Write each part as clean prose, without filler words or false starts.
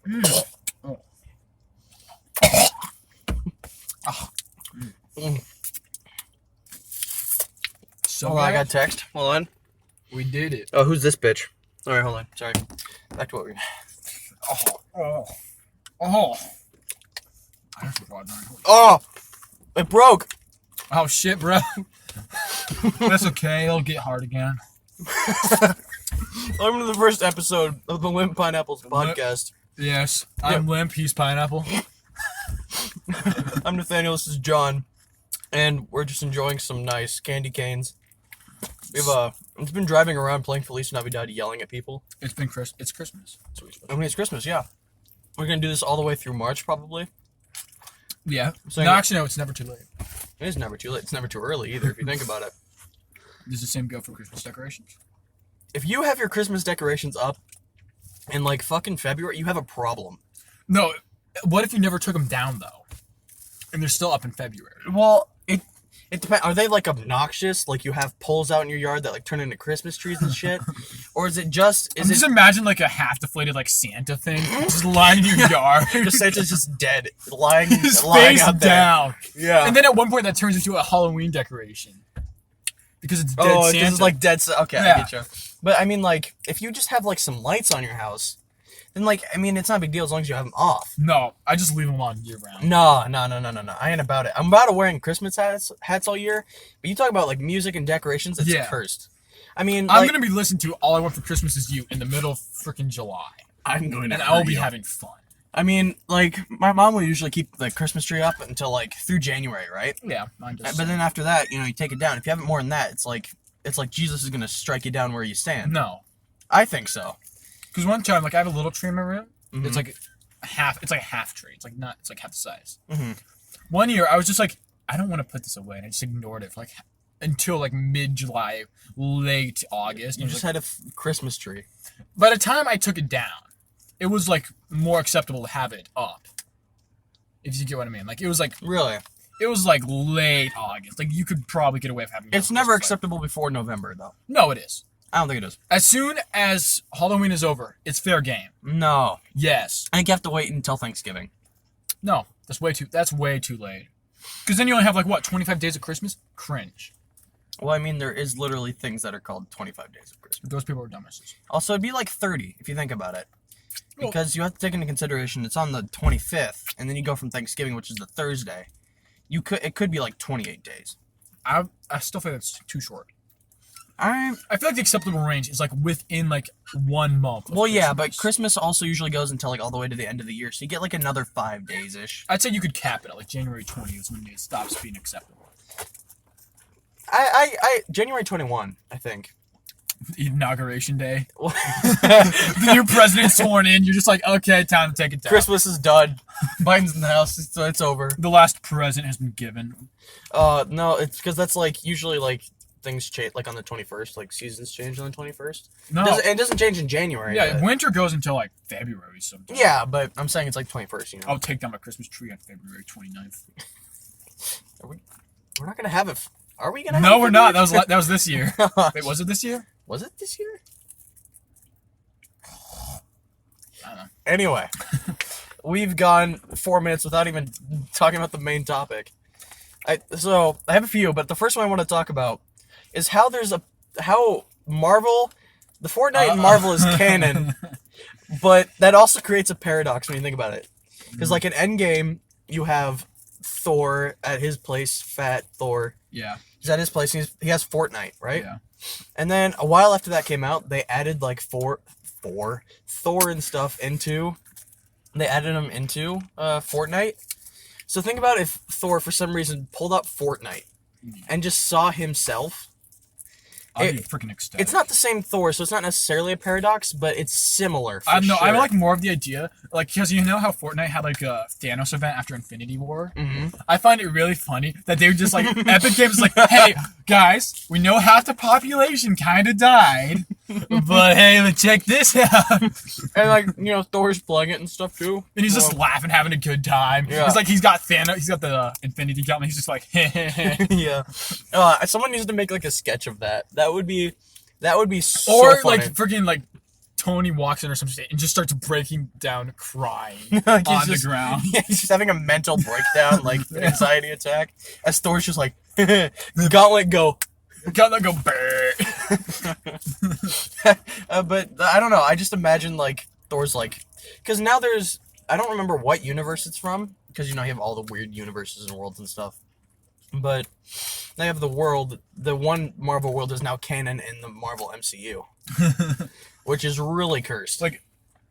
Oh. Oh. So hold on, I got text. Hold on. We did it. Oh, who's this bitch? All right, hold on. Sorry. Back to what we were... Oh. Oh! It broke! Oh, shit, bro. That's okay. It'll get hard again. Welcome to the first episode of the Limp Pineapples podcast. Yes, I'm Limp. He's Pineapple. I'm Nathaniel. This is John. And we're just enjoying some nice candy canes. We've been driving around playing Feliz Navidad, yelling at people. It's Christmas. It's Christmas, yeah. We're going to do this all the way through March, probably. Yeah. Actually, no, it's never too late. It is never too late. It's never too early, either, if you think about it. Does the same go for Christmas decorations? If you have your Christmas decorations up in, like, fucking February, you have a problem. No. What if you never took them down, though? And they're still up in February? Well, it depends. Are they, like, obnoxious? Like, you have poles out in your yard that, like, turn into Christmas trees and shit? Or is it just... Just imagine, like, a half-deflated, like, Santa thing just lying in your yard. Just Santa's just dead. Lying His lying face out there. down. Yeah. And then at one point, that turns into a Halloween decoration. Because it's dead Santa. This is, like, dead... Okay, yeah. I get you. But, I mean, like, if you just have, like, some lights on your house... Then, like, I mean, it's not a big deal as long as you have them off. No, I just leave them on year-round. No. I ain't about it. I'm about wearing Christmas hats all year. But you talk about, like, music and decorations, it's cursed. I mean, I'm going to be listening to All I Want for Christmas Is You in the middle of freaking July. I'm going to And I'll be having fun. I mean, like, my mom will usually keep the Christmas tree up until, like, through January, right? Yeah, mine does. But then after that, you know, you take it down. If you have it more than that, it's like Jesus is going to strike you down where you stand. No. I think so. Because one time, like, I have a little tree in my room. Mm-hmm. It's like a half tree. It's like half the size. Mm-hmm. One year, I was just like, I don't want to put this away, and I just ignored it for like until like mid-July, late August. You just had a Christmas tree. By the time I took it down, it was like more acceptable to have it up. If you get what I mean, like it was like really. It was like late August. Like you could probably get away with having. It's never acceptable before November, though. No, it is. I don't think it is. As soon as Halloween is over, it's fair game. No. Yes. I think you have to wait until Thanksgiving. No, that's way too late. Because then you only have like what, 25 days of Christmas? Cringe. Well, I mean, there is literally things that are called 25 days of Christmas. But those people are dumbasses. Also, it'd be like 30 if you think about it. Because you have to take into consideration it's on the 25th, and then you go from Thanksgiving, which is the Thursday. It could be like 28 days. I still think that's too short. I feel like the acceptable range is like within like 1 month. Well, yeah, but Christmas also usually goes until like all the way to the end of the year, so you get like another 5 days ish. I'd say you could cap it at like January 20th is when it stops being acceptable. January 21, I think. Inauguration day. The new president's sworn in. You're just like, okay, time to take it down. Christmas is done. Biden's in the house. It's over. The last present has been given. No, it's because that's like usually like things change like on the 21st. Like seasons change on the 21st. No, it doesn't change in January. Yeah, but... winter goes until like February sometimes. Yeah, but I'm saying it's like 21st. You know. I'll take down my Christmas tree on February 29th. We're not gonna have it. Are we gonna? No, we're not. That was this year. Wait, was it this year? Was it this year? I don't know. Anyway, we've gone 4 minutes without even talking about the main topic. So I have a few, but the first one I want to talk about is how Marvel, the Fortnite and Marvel is canon, but that also creates a paradox when you think about it. Because like in Endgame, you have Thor at his place, Fat Thor. Yeah. He's at his place. He has Fortnite, right? Yeah. And then a while after that came out, they added like Thor and stuff into. They added him into Fortnite. So think about if Thor for some reason pulled up Fortnite and just saw himself. I'd be freaking ecstatic. It's not the same Thor, so it's not necessarily a paradox, but it's similar. I know. Sure. I like more of the idea, like, because you know how Fortnite had like a Thanos event after Infinity War. Mm-hmm. I find it really funny that they were just like Epic Games, like, hey guys, we know half the population kind of died, but hey, let's check this out. And like Thor's playing it and stuff too. And he's just laughing, having a good time. Yeah. It's like he's got Thanos, he's got the Infinity Gauntlet. He's just like, yeah. Someone needs to make like a sketch of that. That would be so or funny. like freaking like Tony walks in or something and just starts breaking down, crying Like, on the ground. Yeah, he's just having a mental breakdown, like an anxiety attack. As Thor's just like, gauntlet go. Gauntlet go. Brrr. But I don't know. I just imagine like Thor's like, because now there's, I don't remember what universe it's from, because you know you have all the weird universes and worlds and stuff. But they have the world. The one Marvel world is now canon in the Marvel MCU, which is really cursed. Like,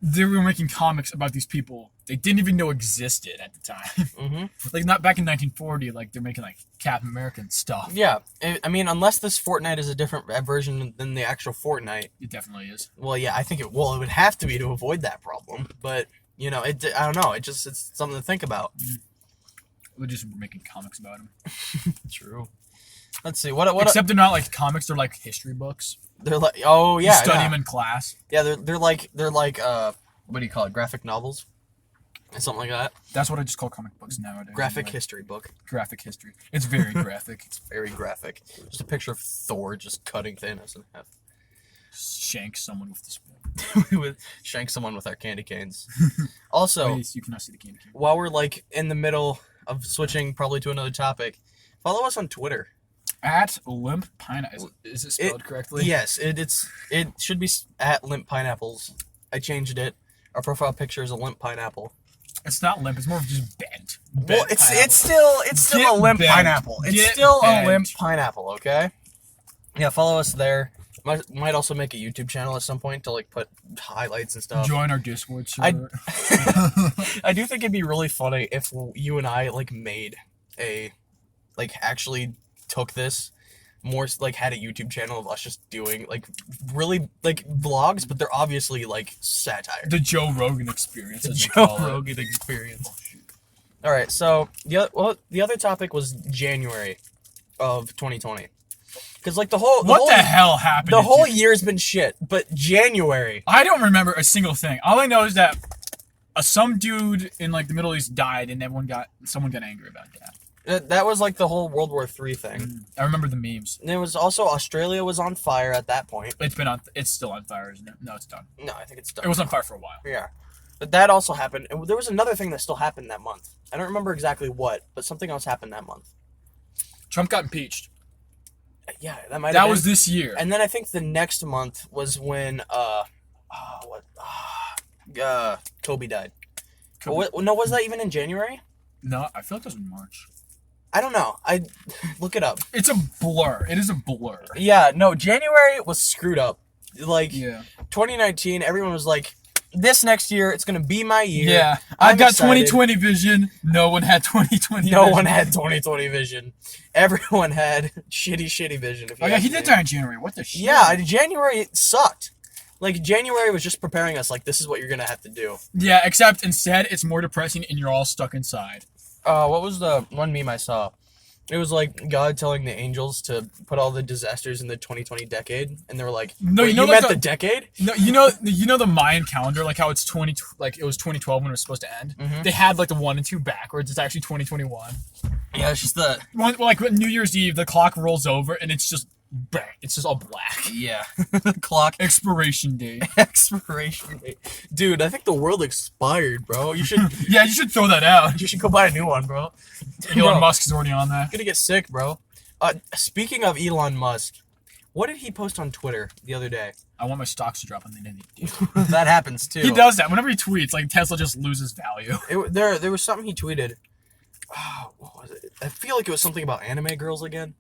they were making comics about these people they didn't even know existed at the time. Mm-hmm. Like, not back in 1940. Like, they're making like Captain American stuff. Yeah, I mean, unless this Fortnite is a different version than the actual Fortnite. It definitely is. Well, yeah, I think it. Well, it would have to be to avoid that problem. But you know, I don't know. It's something to think about. We're just making comics about them. True. Let's see. What? Except they're not like comics. They're like history books. They're like, oh yeah, You study them in class. Yeah, they're like what do you call it? Graphic novels, and something like that. That's what I just call comic books nowadays. Graphic history book. Graphic history. It's very graphic. It's very graphic. Just a picture of Thor just cutting Thanos in half. Shank someone with the spoon. We would shank someone with our candy canes. Also, Wait, you cannot see the candy cane. while we're like in the middle of switching probably to another topic, follow us on Twitter. At Limp Pineapple. Is it spelled correctly? Yes, it should be at Limp Pineapples. I changed it. Our profile picture is a limp pineapple. It's not limp. It's more of just bent. Well, it's still Get a limp bent. pineapple. It's Get still bent. a limp pineapple. Okay. Yeah, follow us there. Might also make a YouTube channel at some point to like put highlights and stuff. Join our Discord server. I do think it'd be really funny if you and I like made actually took this more like had a YouTube channel of us just doing like really like vlogs, but they're obviously like satire. The Joe Rogan experience. The as they Joe call it. Rogan experience. All right, so the other topic was January of 2020, because like the whole hell happened? the in whole January? year's been shit, but January. I don't remember a single thing. All I know is that some dude in like the Middle East died, and someone got angry about that. That was like the whole World War III thing. I remember the memes. And it was also Australia was on fire at that point. It's still on fire, isn't it? No, it's done. No, I think it's done. It was on fire for a while. Yeah. But that also happened. And there was another thing that still happened that month. I don't remember exactly what, but something else happened that month. Trump got impeached. Yeah, that might have That been. was this year. And then I think the next month was when Kobe died. Kobe- No, was that even in January? No, I feel like that was in March. I don't know. I look it up. It's a blur. It is a blur. Yeah, no, January was screwed up. Like Yeah. 2019, everyone was like, this next year, it's going to be my year. Yeah. I'm I've got excited. 2020 vision. No one had 2020 No vision. one had 2020 vision. Everyone had shitty vision. If you Oh, yeah, ask he did me. die in January. What the shit? Yeah, January sucked. Like, January was just preparing us, like, this is what you're going to have to do. Yeah, except instead, it's more depressing and you're all stuck inside. What was the one meme I saw? It was like God telling the angels to put all the disasters in the 2020 decade, and they were like, No, "Wait, you know, you like meant the- the decade?" No, you know the Mayan calendar, like how it's it was 2012 when it was supposed to end. Mhm. They had like the 1 and 2 backwards. It's actually 2021. Yeah, it's just the Like New Year's Eve, the clock rolls over and it's just all black. yeah clock Expiration date. expiration date. Dude, I think the world expired, bro. You should Yeah, you should throw that out. go buy a new one, bro. Elon Bro, Musk is already on that. gonna get sick, bro. Speaking of Elon Musk, what did he post on Twitter the other day? I want my stocks to drop, and they didn't. That happens too. He does that whenever he tweets. Like Tesla just loses value. There was something he tweeted. What was it? I feel like it was something about anime girls again.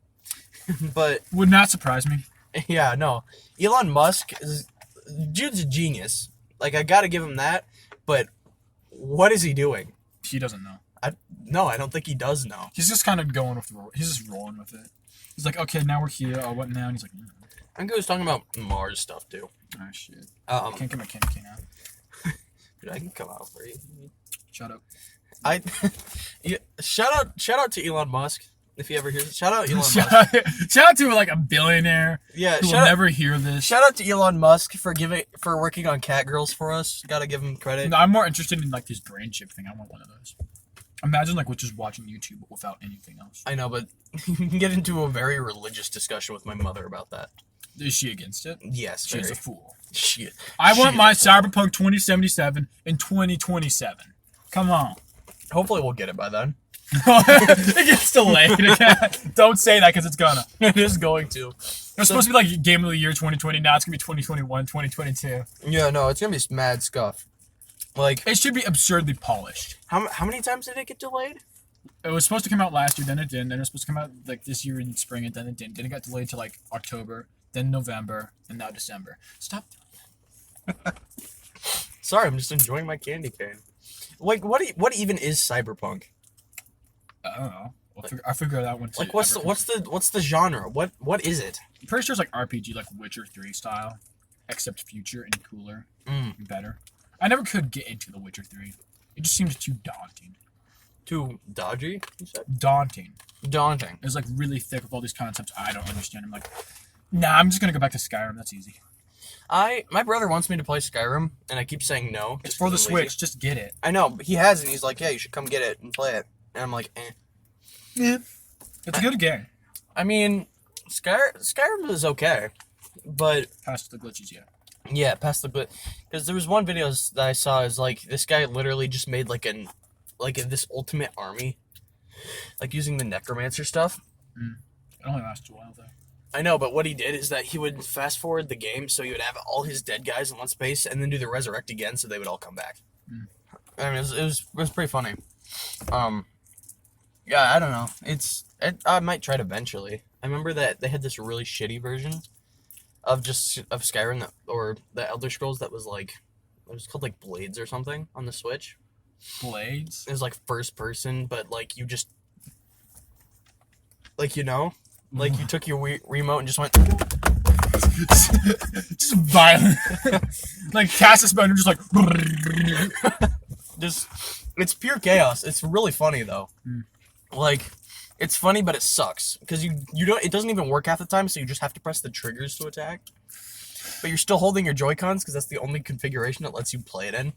But Would not surprise me. yeah, no. Elon Musk dude's a genius. Like, I gotta give him that. But what is he doing? He doesn't know. No, I don't think he does know. He's just kind of going with he's just rolling with it. He's like, okay, now we're here. Oh, what now? And he's like, I think he was talking about Mars stuff too. oh shit. Um, Can't get my candy cane out. dude, I can come out for you. Shut up. Yeah, shout out to Elon Musk if he ever hears it. Shout out Elon Musk. Shout out to like a billionaire Yeah, who will shout out, never hear this. shout out to Elon Musk for working on cat girls for us. Gotta give him credit. No, I'm more interested in like this brain chip thing. I want one of those. Imagine like we're just watching YouTube without anything else. I know, but you can get into a very religious discussion with my mother about that. Is she against it? Yes, She's very. a fool. Shit. I want my Cyberpunk 2077 in 2027. Come on. Hopefully we'll get it by then. It gets delayed again. Don't say that because it's gonna. It is going to. It was supposed to be like Game of the Year 2020. Now it's gonna be 2021, 2022. Yeah, no, it's gonna be mad scuff. Like, It should be absurdly polished. how many times did it get delayed? It was supposed to come out last year, then it didn't. Then it was supposed to come out like this year in spring, and then it didn't. Then it got delayed to like October, then November, and now December. Stop. Sorry, I'm just enjoying my candy cane. Like, what even is cyberpunk? I don't know. I'll figure that one too. Like, what's the genre? What is it? I'm pretty sure it's like RPG, like Witcher 3 style, except future and cooler and better. I never could get into The Witcher 3. It just seemed too daunting. Too dodgy, you said? Daunting. Daunting. It was like really thick with all these concepts I don't understand. I'm like, nah, I'm just gonna go back to Skyrim. That's easy. My brother wants me to play Skyrim, and I keep saying no. It's for the Switch. Just get it. I know, but he has, and he's like, yeah, you should come get it and play it. And I'm like, eh. Yeah. It's a good game. I mean, Skyrim is okay, but Past the glitches, yeah. yeah, past the glitch. Because there was one video that I saw is like this guy literally just made this ultimate army, like using the necromancer stuff. It only lasts a while though. I know, but what he did is that he would fast forward the game so he would have all his dead guys in one space and then do the resurrect again so they would all come back. I mean, it was pretty funny. Yeah, I don't know. I might try it eventually. I remember that they had this really shitty version of Skyrim or the Elder Scrolls that was like, it was called like Blades or something on the Switch. Blades? It was like first person, but like you just, like, you know, like you took your remote and just went. Just violent. Like cast a spell and just like. Just, it's pure chaos. It's really funny though. Like, it's funny, but it sucks because you don't. It doesn't even work half the time, so you just have to press the triggers to attack. But you're still holding your Joy-Cons because that's the only configuration that lets you play it in.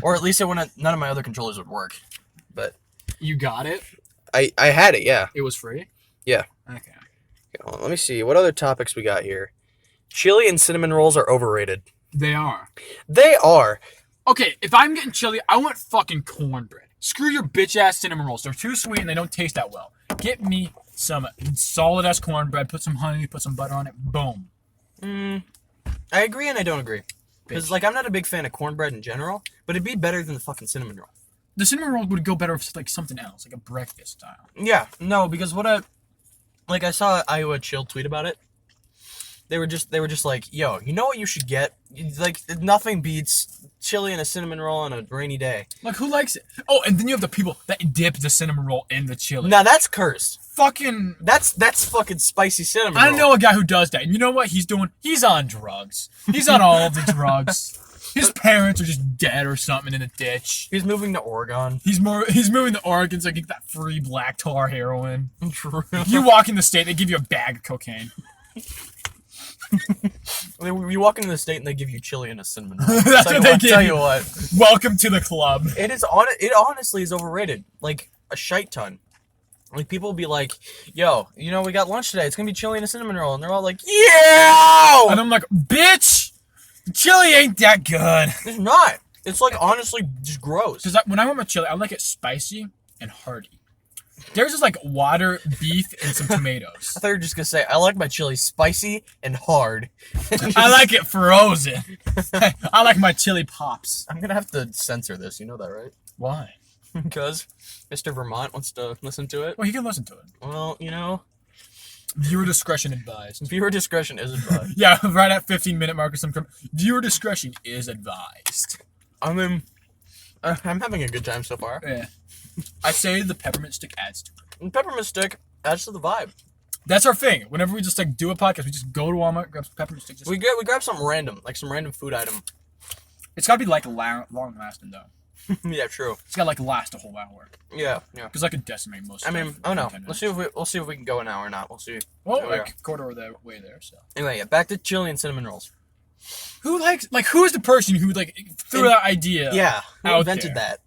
Or at least none of my other controllers would work. But You got it? I had it, yeah. It was free? Yeah. Okay. Hold on, let me see. What other topics we got here? Chili and cinnamon rolls are overrated. They are. They are. Okay, if I'm getting chili, I want fucking cornbread. Screw your bitch-ass cinnamon rolls. They're too sweet and they don't taste that well. Get me some solid-ass cornbread, put some honey, put some butter on it, boom. I agree and I don't agree. Because, like, I'm not a big fan of cornbread in general, but it'd be better than the fucking cinnamon roll. The cinnamon roll would go better with, like, something else, like a breakfast style. Yeah, no, because I saw Iowa Chill tweet about it. They were just like, yo, you know what you should get? Like, nothing beats chili and a cinnamon roll on a rainy day. Like, who likes it? Oh, and then you have the people that dip the cinnamon roll in the chili. Now that's cursed. Fucking... That's fucking spicy cinnamon roll. I know a guy who does that. And you know what he's doing? He's on drugs. He's on all of the drugs. His parents are just dead or something in a ditch. He's moving to Oregon. He's moving to Oregon so he can get that free black tar heroin. True. You walk in the state, they give you a bag of cocaine. You walk into the state and they give you chili and a cinnamon roll. That's what they give tell you. you what. Welcome to the club. It honestly is overrated. Like, a shite ton. Like, people will be like, yo, you know, we got lunch today. It's gonna be chili and a cinnamon roll. And they're all like, yeah! And I'm like, bitch! Chili ain't that good. It's not. It's, like, honestly just gross. Because when I want my chili, I like it spicy and hearty. Theirs is like water, beef, and some tomatoes. I thought you were just gonna say, I like my chili spicy and hard. I like it frozen. I like my chili pops. I'm gonna have to censor this, you know that, right? Why? Because Mr. Vermont wants to listen to it. Well, he can listen to it. Well, you know, viewer discretion advised. viewer discretion is advised. Yeah, right at 15-minute mark or something. Viewer discretion is advised. I mean, I'm having a good time so far. Yeah. I say the peppermint stick adds to it. And peppermint stick adds to the vibe. That's our thing. Whenever we just like do a podcast, we just go to Walmart, grab some peppermint stick. We grab something random, like some random food item. It's gotta be like long lasting though. Yeah, true. It's gotta like last a whole hour. Yeah. Because I could decimate most. I mean, stuff I don't in know. 10 We'll minutes. see if we can go an hour or not. We'll see. Well, Oh, like yeah. quarter of the way there. So Anyway, yeah, back to chili and cinnamon rolls. who is the person who like threw that idea? Yeah, who out invented there? that?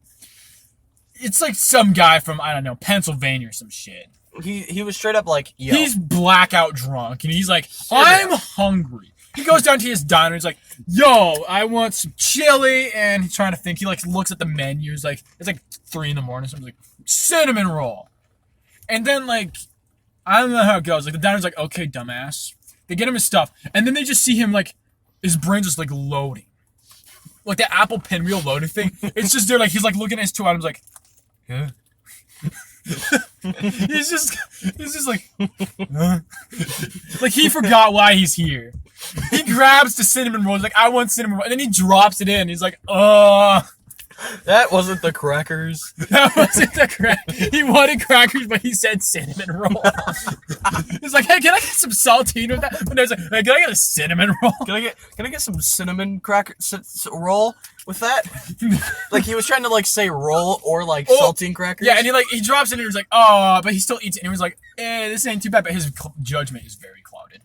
It's like some guy from I don't know Pennsylvania or some shit. He was straight up like, yo. He's blackout drunk and he's like, Yeah. I'm hungry. He goes down to his diner. He's like, "Yo, I want some chili," and he's trying to think. He like looks at the menu. He's like, it's like 3 a.m. So he's like, cinnamon roll, and then like, I don't know how it goes. Like the diner's like, "Okay, dumbass." They get him his stuff, and then they just see him like, his brain's just like loading, like the Apple pinwheel loading thing. It's just there. Like he's like looking at his 2 items, like, yeah. he's just like, huh? Like he forgot why he's here. He grabs the cinnamon roll. He's like, I want cinnamon roll, and then he drops it in. He's like, That wasn't the crackers. That wasn't the crack. He wanted crackers, but he said cinnamon roll. He's like, hey, can I get some saltine with that? And I was like, hey, can I get a cinnamon roll? Can I get some cinnamon cracker roll with that? Like he was trying to like say roll or like saltine crackers. Yeah, and he drops it and he was like, oh, but he still eats it. And he was like, this ain't too bad. But his judgment is very clouded.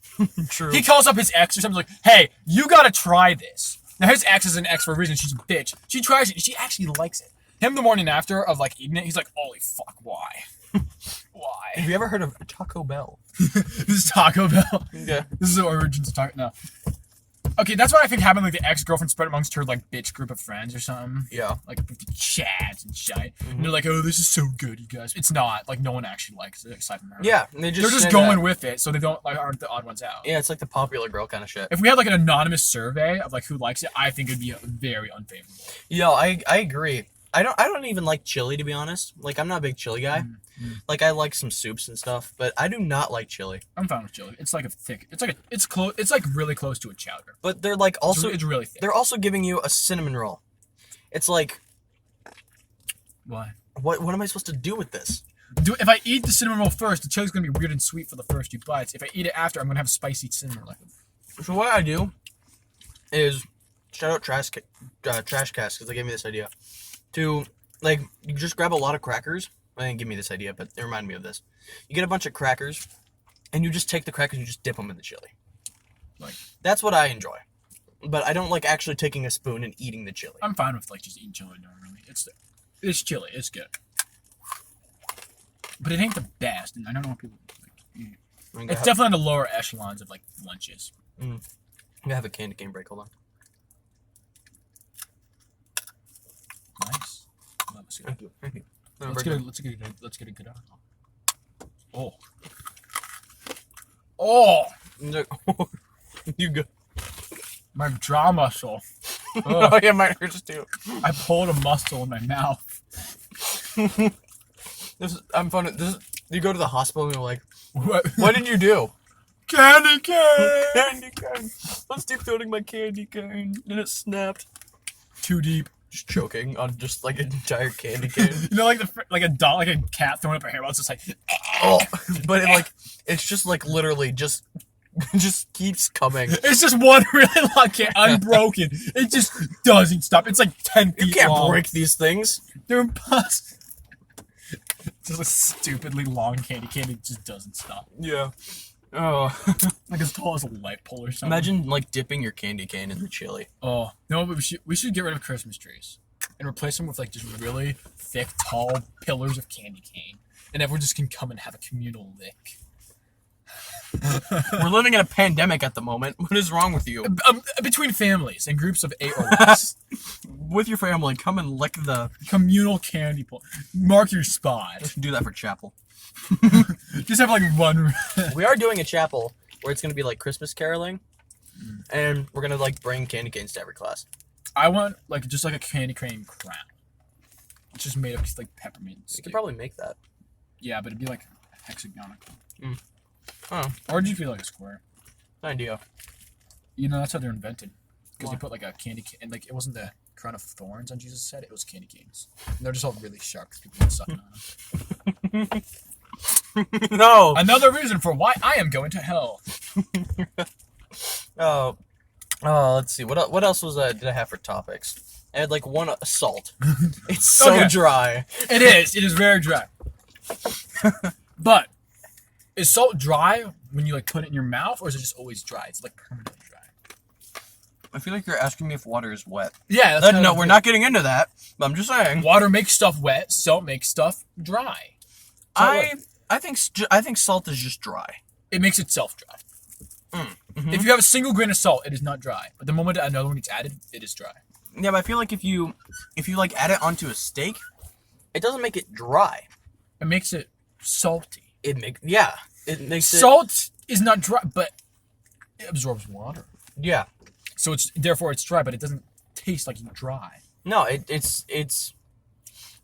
True. He calls up his ex or something like, hey, you gotta try this. Now his ex is an ex for a reason. She's a bitch. She tries it. She actually likes it. Him the morning after of like eating it, he's like, holy fuck, why? Why? Have you ever heard of Taco Bell? This is Taco Bell. Yeah. This is the origins of Taco. No. Okay, that's what I think happened. Like the ex-girlfriend spread amongst her like bitch group of friends or something. Yeah. Like with the chads and shit. And they're like, oh, this is so good, you guys. It's not. Like no one actually likes it aside from her. Yeah. They're just going with it, so they don't like aren't the odd ones out. Yeah, it's like the popular girl kind of shit. If we had like an anonymous survey of like who likes it, I think it'd be very unfavorable. Yo, I agree. I don't even like chili, to be honest. Like I'm not a big chili guy. Like I like some soups and stuff, but I do not like chili. I'm fine with chili. It's like a thick. It's close. It's like really close to a chowder. But they're like also it's really thick. They're also giving you a cinnamon roll. It's like, Why? what am I supposed to do with this? If I eat the cinnamon roll first, the chili's gonna be weird and sweet for the first few bites. If I eat it after, I'm gonna have spicy cinnamon like. So what I do is shout out Trash Cast because they gave me this idea to like you just grab a lot of crackers. They didn't give me this idea, but it reminded me of this. You get a bunch of crackers, and you just take the crackers and you just dip them in the chili. Like that's what I enjoy, but I don't like actually taking a spoon and eating the chili. I'm fine with like just eating chili normally. It's chili. It's good, but it ain't the best, and I don't know what people like. It's definitely on the lower echelons of like lunches. I'm gonna have a candy cane break. Hold on. Nice. That was good. Thank you. Thank you. Let's get a good out. Oh. You go. My jaw muscle. Oh yeah, mine hurts too. I pulled a muscle in my mouth. I'm fun. You go to the hospital and you're like, What did you do? Candy cane. Candy cane. I was deep throating my candy cane and it snapped. Too deep. Just choking on just like an entire candy cane. You know, like a dog, like a cat throwing up her hair. It's just like, oh, but it's just like literally just keeps coming. It's just one really long can, unbroken. It just doesn't stop. It's like 10 feet You can't long. break these things. They're impossible. Just a stupidly long candy cane. It just doesn't stop. Yeah. Oh. Like as tall as a light pole or something. Imagine like dipping your candy cane in the chili. Oh no, but we should get rid of Christmas trees and replace them with like just really thick, tall pillars of candy cane, and everyone just can come and have a communal lick. We're living in a pandemic at the moment. What is wrong with you? Between families and groups of 8 or less. With your family, come and lick the Communal candy pull. Mark your spot. do that for chapel. Just have like one. We are doing a chapel where it's gonna be like Christmas caroling, and we're gonna like bring candy canes to every class. I want like just like a candy cane crown. It's just made of like peppermint. You could probably make that. Yeah, but it'd be like hexagonal. Oh, Or would you feel like a square? idea. You know, that's how they're invented. Because Why? they put like a candy cane, and like it wasn't the crown of thorns on Jesus' head, it was candy canes. And they're just all really sharp because people were sucking on them. No. Another reason for why I am going to hell. Oh, let's see. What else did I have for topics? I had like one salt. It's so Okay. dry. It is. It is very dry. But is salt dry when you like put it in your mouth, or is it just always dry? It's like permanently dry. I feel like you're asking me if water is wet. Yeah. That's No, we're not getting into that. But I'm just saying. Water makes stuff wet. Salt makes stuff dry. So I think salt is just dry. it makes itself dry. If you have a single grain of salt, it is not dry. But the moment another one gets added, it is dry. Yeah, but I feel like if you like add it onto a steak, it doesn't make it dry. It makes it salty. It makes Salt is not dry, but it absorbs water. Yeah. So therefore it's dry, but it doesn't taste like dry. No, it's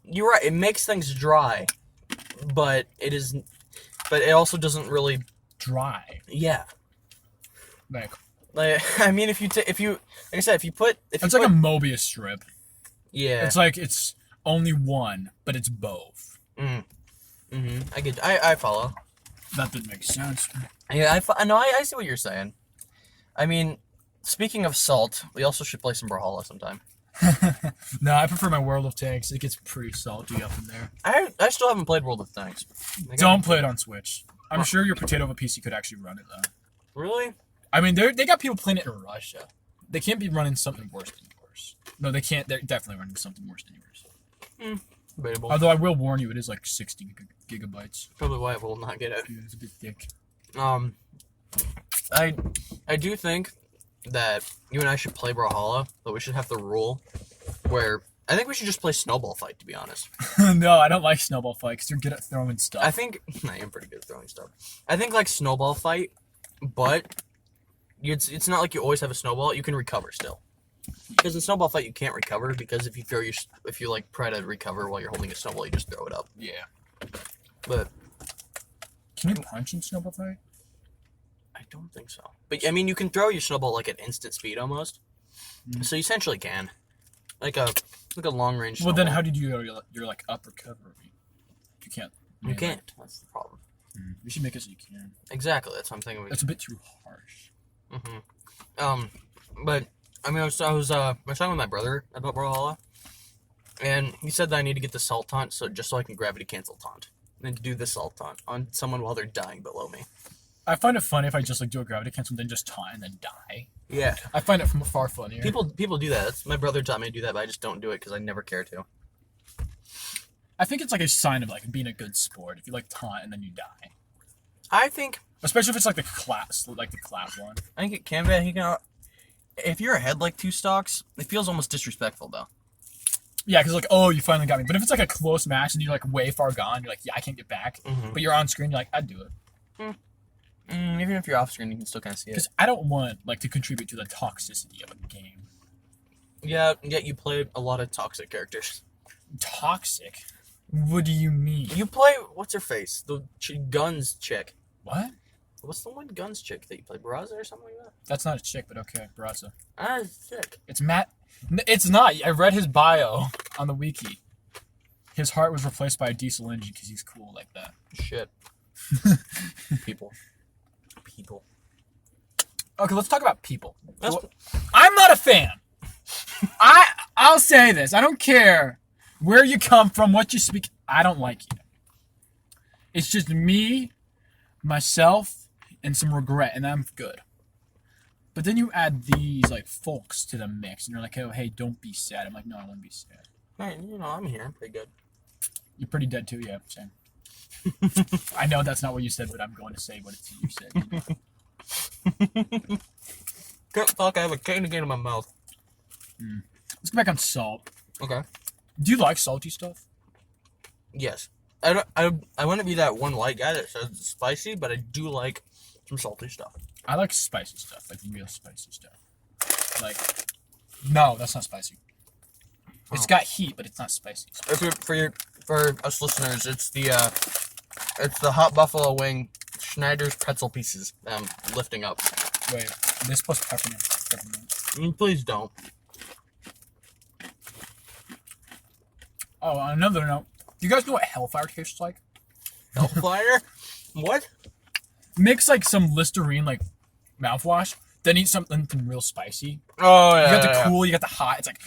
you're right. It makes things dry, but it also doesn't really dry. Yeah. Like I mean, if you like I said, it's like a Mobius strip. Yeah. It's like it's only one, but it's both. I follow. That didn't make sense. Yeah, I see what you're saying. I mean, speaking of salt, we also should play some Brawlhalla sometime. No, I prefer my World of Tanks. It gets pretty salty up in there. I still haven't played World of Tanks. Don't play it on Switch. I'm sure your potato of a PC could actually run it though. Really? I mean, they got people playing it in Russia. They can't be running something worse than yours. No, they can't. They're definitely running something worse than yours. Debatable. Although I will warn you, it is like 60 gigabytes. Probably why I will not get it. Yeah, it's a bit thick. I do think that you and I should play Brawlhalla, but we should have the rule where I think we should just play Snowball Fight, to be honest. No, I don't like Snowball Fight because you're good at throwing stuff. I think I am pretty good at throwing stuff. I think like Snowball Fight, but it's not like you always have a snowball. You can recover still. Because in Snowball Fight you can't recover because if you like try to recover while you're holding a snowball, you just throw it up. Yeah. But can you punch in Snowball Fight? I don't think so. But I mean, you can throw your snowball like at instant speed almost. So you essentially can, like a long range. Well, snowball. then how did you your like up recovery? You can't. You can't. That's the problem. You should make it so you can. Exactly. That's what I'm thinking. That's a bit too harsh. But I mean, I was talking with my brother about Brawlhalla, and he said that I need to get the salt taunt so I can gravity cancel taunt and do the salt taunt on someone while they're dying below me. I find it funny if I just like do a gravity cancel and then just taunt and then die. Yeah. I find it from afar funnier. People do that. My brother taught me to do that, but I just don't do it because I never care to. I think it's like a sign of like being a good sport if you like taunt and then you die. I think, especially if it's like the class one. I think it can be. If you're ahead like 2 stocks, it feels almost disrespectful though. Yeah, because like, oh, you finally got me. But if it's like a close match and you're like way far gone, you're like, yeah, I can't get back. But you're on screen, you're like, I'd do it. Even if you're off screen, you can still kind of see it. Because I don't want like to contribute to the toxicity of a game. Yeah, yet you play a lot of toxic characters. Toxic? What do you mean? You play, what's her face? The guns chick. What? What's the one guns chick that you play? Barraza or something like that? That's not a chick, but okay, Barraza. It's chick. It's Matt. It's not. I read his bio on the wiki. His heart was replaced by a diesel engine because he's cool like that. Shit. People. Okay, let's talk about people. I'm not a fan. I'll say this. I don't care where you come from, what you speak. I don't like you. It's just me, myself, and some regret, and I'm good. But then you add these like folks to the mix, and you're like, oh, hey, don't be sad. I'm like, no, I won't be sad. Hey, I'm here. I'm pretty good. You're pretty dead too, yeah, same. I know that's not what you said, but I'm going to say what you said. Fuck, I have a cane again in my mouth. Let's go back on salt. Okay. Do you like salty stuff? Yes. I wouldn't be that one white guy that says it's spicy, but I do like some salty stuff. I like spicy stuff, like real spicy stuff. Like, no, that's not spicy. It's got heat, but it's not spicy. For us listeners, it's the hot buffalo wing Schneider's pretzel pieces that I'm lifting up. Wait, this plus peppermint. Please don't. Oh, on another note, do you guys know what Hellfire tastes like? Hellfire? What? Mix like some Listerine like mouthwash, then eat something real spicy. Oh yeah. You got the cool, you got the hot. It's like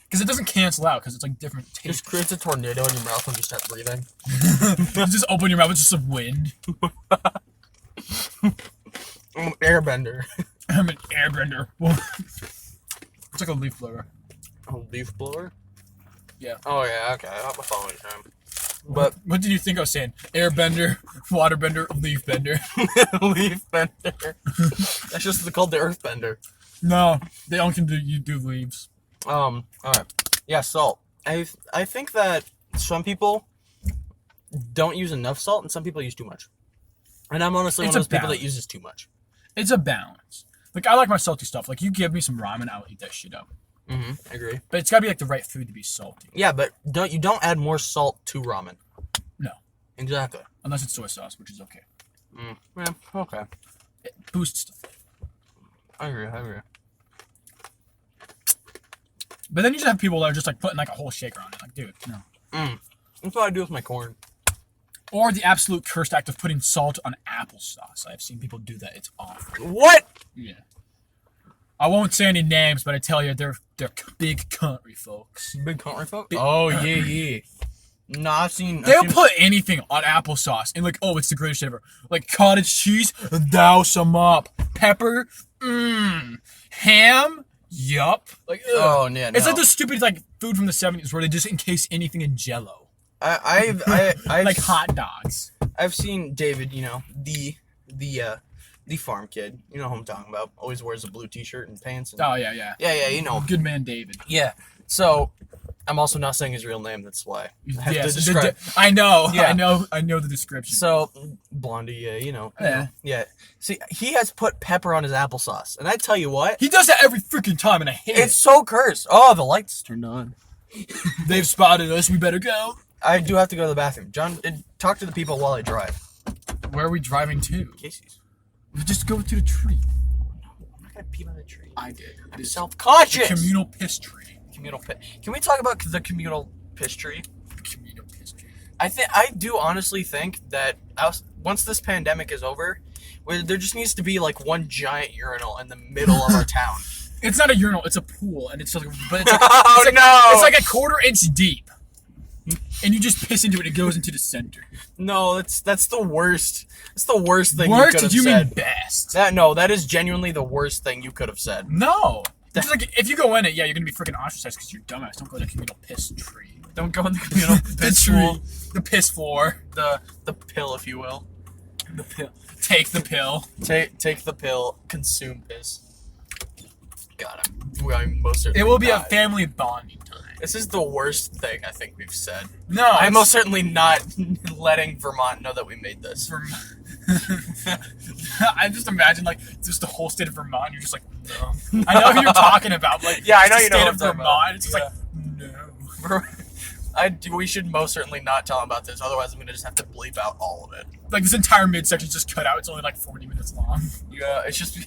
because it doesn't cancel out because it's like different tastes. Just creates a tornado in your mouth when you start breathing. You just open your mouth, it's just a wind. I'm an airbender. I'm an airbender. It's like a leaf blower. A leaf blower? Yeah. Oh yeah, okay. I'm following time. But what did you think I was saying? Airbender, waterbender, leaf bender. leaf bender. That's just called the earthbender. No, they only can do leaves. All right. Yeah, salt. I think that some people don't use enough salt, and some people use too much. And I'm honestly one of those people that uses too much. It's a balance. Like, I like my salty stuff. Like, you give me some ramen, I'll eat that shit up. I agree. But it's gotta be like the right food to be salty. Yeah, but don't add more salt to ramen. No. Exactly. Unless it's soy sauce, which is okay. Yeah, okay. It boosts stuff. I agree. But then you just have people that are just like putting like a whole shaker on it. Like, dude, no. That's what I do with my corn. Or the absolute cursed act of putting salt on applesauce. I've seen people do that. It's awful. What? Yeah. I won't say any names, but I tell you, they're big country folks. Big country folk? Oh, yeah. No, I've seen... They'll put anything on applesauce and like, oh, it's the greatest shit ever. Like cottage cheese, douse them up. Pepper, ham, yup. Like, ugh. Oh, yeah, no. It's like the stupid like food from the 70s where they just encase anything in Jello. I've like hot dogs. I've seen David, the farm kid. You know who I'm talking about. Always wears a blue t-shirt and pants. And, Oh, yeah. Yeah, you know. Good man, David. Yeah. So, I'm also not saying his real name. That's why I have to describe. I know. Yeah. I know the description. So, Blondie, yeah. See, he has put pepper on his applesauce. And I tell you what. He does that every freaking time, and I hate it. It's so cursed. Oh, the lights turned on. They've spotted us. We better go. I do have to go to the bathroom. John, talk to the people while I drive. Where are we driving to? Casey's. We just go to the tree. I'm not going to pee by the tree. I did. I'm self-conscious. Communal piss tree. Communal piss. Can we talk about the communal piss tree? Communal piss tree. I do honestly think that once this pandemic is over, there just needs to be like one giant urinal in the middle of our town. It's not a urinal. It's a pool, and it's like, but it's like, no! It's like a 1/4 inch deep, and you just piss into it. It goes into the center. No, that's the worst. That's the worst thing Worst? you could have Did you said. mean best? That is genuinely the worst thing you could have said. No. It's like if you go in it, yeah, you're gonna be freaking ostracized because you're dumbass. Don't go to the communal piss tree. Don't go in the communal piss pool. The piss floor. The pill, if you will. The pill. Take the pill. Take the pill. Consume piss. God, I'm most certainly It will be not. a family bonding time. This is the worst thing I think we've said. No, I'm most certainly not letting Vermont know that we made this. I just imagine like just the whole state of Vermont. You're just like, no. I know who you're talking about. Like, yeah, I know the you know state what of I'm talking Vermont. about. It's just like, no. We should most certainly not tell him about this. Otherwise, I'm gonna just have to bleep out all of it. Like this entire midsection is just cut out. It's only like 40 minutes long. Yeah, it's just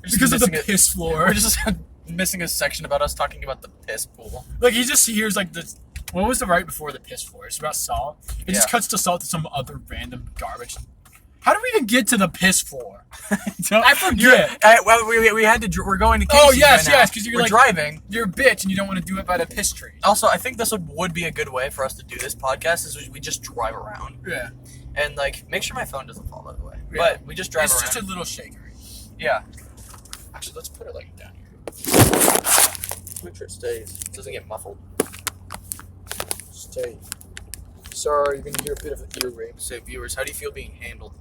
because of the piss floor. We're just missing a section about us talking about the piss pool. Like he just hears like this. What was the right before the piss floor? It's about salt. It just cuts to salt to some other random garbage. How do we even get to the piss floor? I forget. We had to. We're going to. Oh Casey's yes, right now. yes, because you're we're like driving. You're a bitch, and you don't want to do it by the piss tree. Also, I think this would be a good way for us to do this podcast. Is we just drive around. Yeah. And like, make sure my phone doesn't fall. By the way. Yeah. But we just drive around. It's just a little shaker. Yeah. Actually, let's put it like down here. Make sure it stays. It doesn't get muffled. Stay. Sorry, you're gonna hear a bit of an ear rape. So, viewers, how do you feel being handled?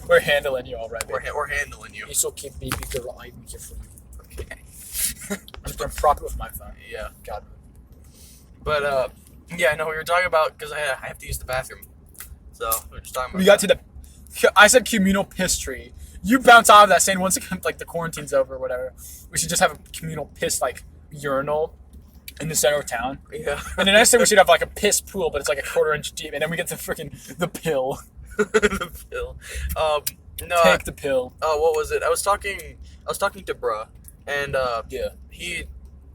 We're handling you all right, baby. We're handling you. It's okay, baby girl. I'm here for you. Okay. I'm just gonna prop it with my phone. Yeah. God. But yeah, I know we were talking about because I have to use the bathroom. So we were just talking about. We got to the. I said communal piss tree. You bounce out of that saying once like the quarantine's over or whatever, we should just have a communal piss like urinal in the center of town. Yeah. And then I said we should have like a piss pool, but it's like a 1/4 inch deep, and then we get the the pill. The pill. No. Take the pill. Oh, what was it? I was talking to bruh, and yeah.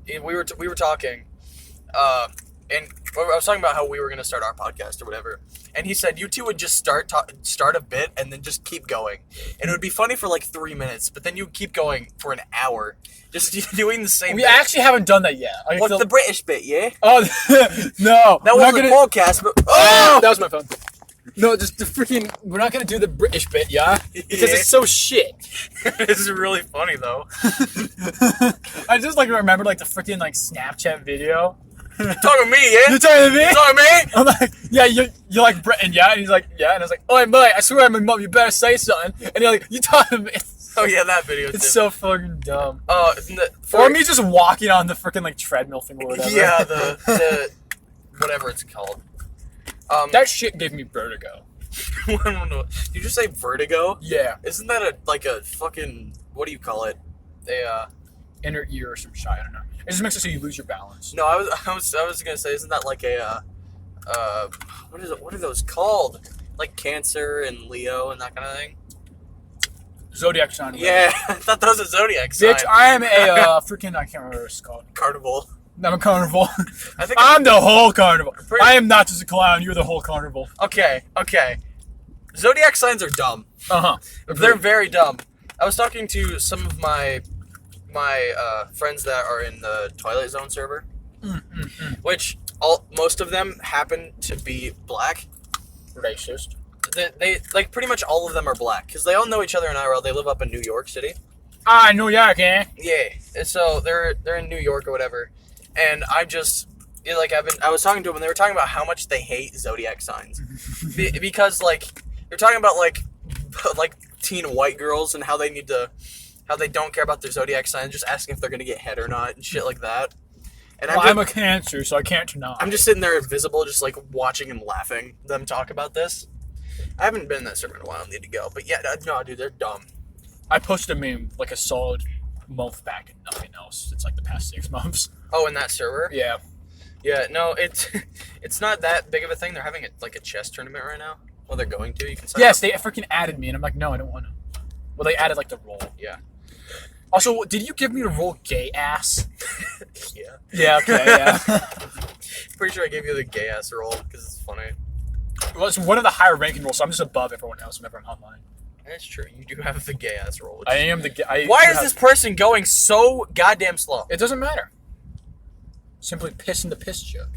We were talking, and I was talking about how we were gonna start our podcast or whatever, and he said you two would just start a bit and then just keep going, and it would be funny for like 3 minutes, but then you keep going for an hour, just doing the same. We bit. actually haven't done that yet. Like What's the British bit? Yeah. Oh no, That wasn't a podcast, but that was my phone. No, just the freaking. We're not gonna do the British bit, yeah, because it's so shit. This is really funny though. I just like remember like the freaking like Snapchat video Talking to me, yeah? You talking to me? You talking to me? I'm like, yeah, you're like Britain, yeah? And he's like, yeah. And I was like, oh, mate, I swear I'm your mum, you better say something. And you're like, you talking to me? Oh yeah, that video. It's so fucking dumb. For Or me just walking on the freaking like treadmill thing or whatever. Yeah, the whatever it's called. That shit gave me vertigo. Did you just say vertigo? Yeah. Isn't that a fucking, what do you call it? Inner ear or some shit, I don't know. It just makes it so you lose your balance. No, I was gonna say, isn't that like a what are those called? Like Cancer and Leo and that kind of thing. Zodiac sign. Yeah, I thought that was a zodiac sign. Bitch, I am a freaking, I can't remember what it's called. Carnival. I'm a carnival. I think I'm the whole carnival. I am not just a clown. You're the whole carnival. Okay. Zodiac signs are dumb. They're very dumb. I was talking to some of my friends that are in the Twilight Zone server, which most of them happen to be black. Racist. They like pretty much all of them are black because they all know each other in IRL. They live up in New York City. Ah, New York, eh? Yeah, and so they're in New York or whatever, and I was talking to them and they were talking about how much they hate zodiac signs because like they're talking about like teen white girls and how they don't care about their zodiac sign, just asking if they're gonna get head or not and shit like that. And I'm a Cancer, so I can't deny. I'm just sitting there invisible, just like watching and laughing them talk about this. I haven't been in that server in a while. I need to go, but yeah, no, dude, they're dumb. I posted a meme like a solid month back and nothing else. It's like the past 6 months. Oh, in that server? Yeah. Yeah, no, it's not that big of a thing. They're having like a chess tournament right now. Well, they're going to. You can sign up. They freaking added me, and I'm like, no, I don't want to. Well, they added like the role. Yeah. Also, did you give me the role gay ass? Yeah. Yeah, okay, yeah. Pretty sure I gave you the gay ass role because it's funny. Well, it's one of the higher ranking roles, so I'm just above everyone else whenever I'm online. That's true. You do have the gay ass role. I am the gay. Why is this person going so goddamn slow? It doesn't matter. Simply piss in the piss jug.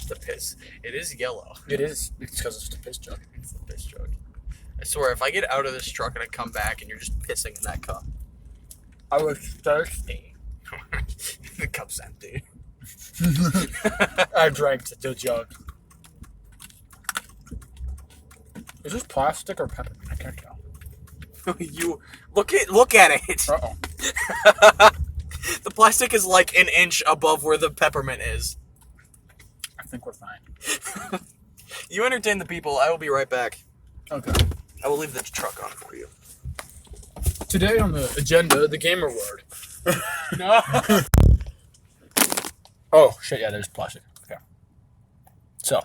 The piss. It is yellow. It is. It's because it's the piss jug. It's the piss jug. I swear, if I get out of this truck and I come back and you're just pissing in that cup. I was thirsty. The cup's empty. I drank the jug. Is this plastic or pepper? I can't tell. You look at it. Uh-oh. The plastic is like an inch above where the peppermint is. I think we're fine. You entertain the people. I will be right back. Okay. I will leave the truck on for you. Today on the agenda, the gamer word. No. Oh, shit, yeah, there's plastic. Okay. So.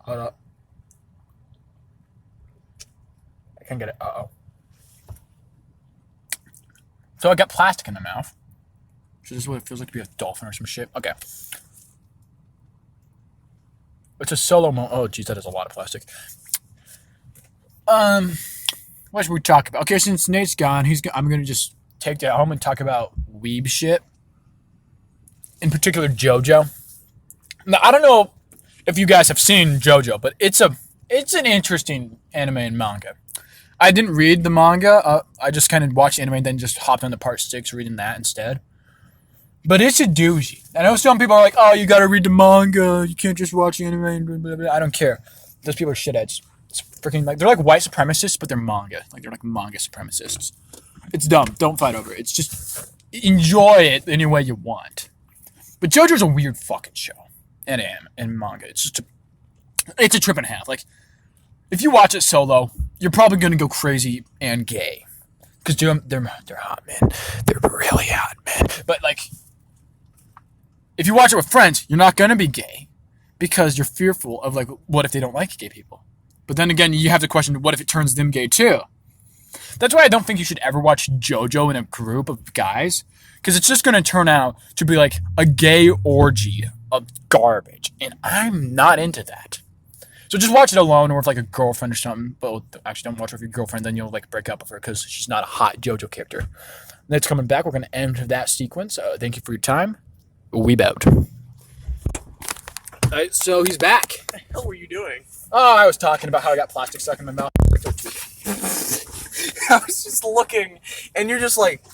Hold up. I can't get it. Uh-oh. So I got plastic in the mouth. So this is what it feels like to be a dolphin or some shit. Okay. It's a solo mo. Oh, geez, that is a lot of plastic. What should we talk about? Okay, since Nate's gone, I'm gonna just take that home and talk about weeb shit. In particular, JoJo. Now, I don't know if you guys have seen JoJo, but it's an interesting anime and manga. I didn't read the manga. I just kind of watched anime and then just hopped on to part 6, reading that instead. But it's a doozy. I know some people are like, oh, you gotta read the manga. You can't just watch anime and blah, blah, blah. I don't care. Those people are shitheads. It's freaking like, they're like white supremacists, but they're manga. Like, they're like manga supremacists. It's dumb. Don't fight over it. It's just, enjoy it any way you want. But JoJo's a weird fucking show. And manga. It's just it's a trip and a half. Like, if you watch it solo, you're probably gonna go crazy and gay. Because they're hot, man. They're really hot, man. But, like, if you watch it with friends, you're not gonna be gay. Because you're fearful of, like, what if they don't like gay people? But then again, you have to question, what if it turns them gay too? That's why I don't think you should ever watch JoJo in a group of guys. Because it's just going to turn out to be like a gay orgy of garbage. And I'm not into that. So just watch it alone or with like a girlfriend or something. But actually don't watch it with your girlfriend. Then you'll like break up with her because she's not a hot JoJo character. That's coming back. We're going to end that sequence. Thank you for your time. Weeb out. Alright, so he's back. What the hell were you doing? Oh, I was talking about how I got plastic stuck in my mouth. I was just looking, and you're just like,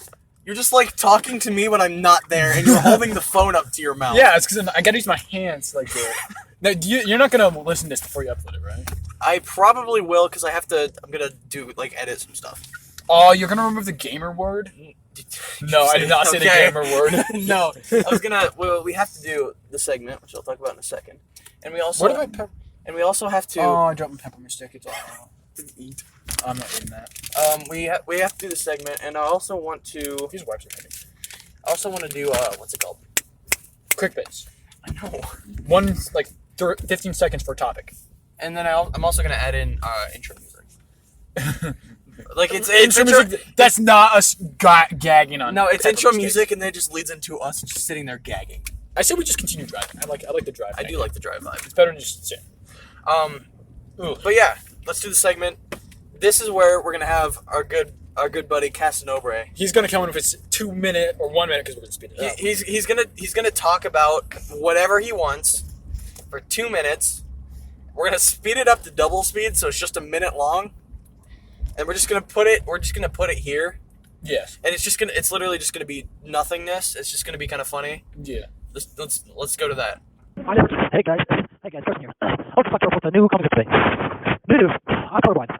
You're just like talking to me when I'm not there, and you're holding the phone up to your mouth. Yeah, it's because I gotta use my hands like that. Now, you're not gonna listen to this before you upload it, right? I probably will because I'm gonna do like edit some stuff. Oh, you're gonna remove the gamer word? No, I did not say the gamer word. No, I was gonna. Well, we have to do the segment, which I'll talk about in a second, and we also. What about And we also have to. Oh, I dropped my peppermint stick. It's all. Eat. I'm not eating that. We have to do the segment, and I also want to. These wipes are ready. I also want to do what's it called? Quick bits. I know. 15 seconds per topic. And then I'm also gonna add in intro music. Like it's intro music. That's not us gagging on. No, it's intro music, and then it just leads into us just sitting there gagging. I say we just continue driving. I like the drive. I do like the drive vibe. It's better than just sit. But yeah, let's do the segment. This is where we're gonna have our good buddy Casanova. He's gonna come in if it's 2 minutes or 1 minute because we're gonna speed it up. He's gonna talk about whatever he wants for 2 minutes. We're gonna speed it up to double speed, so it's just a minute long. And we're just gonna put it here. Yes. And it's literally just gonna be nothingness. It's just gonna be kind of funny. Yeah. Let's go to that. Hey guys, Justin here. I'll just talk to you about the new comics today. New news, I'm colorblind.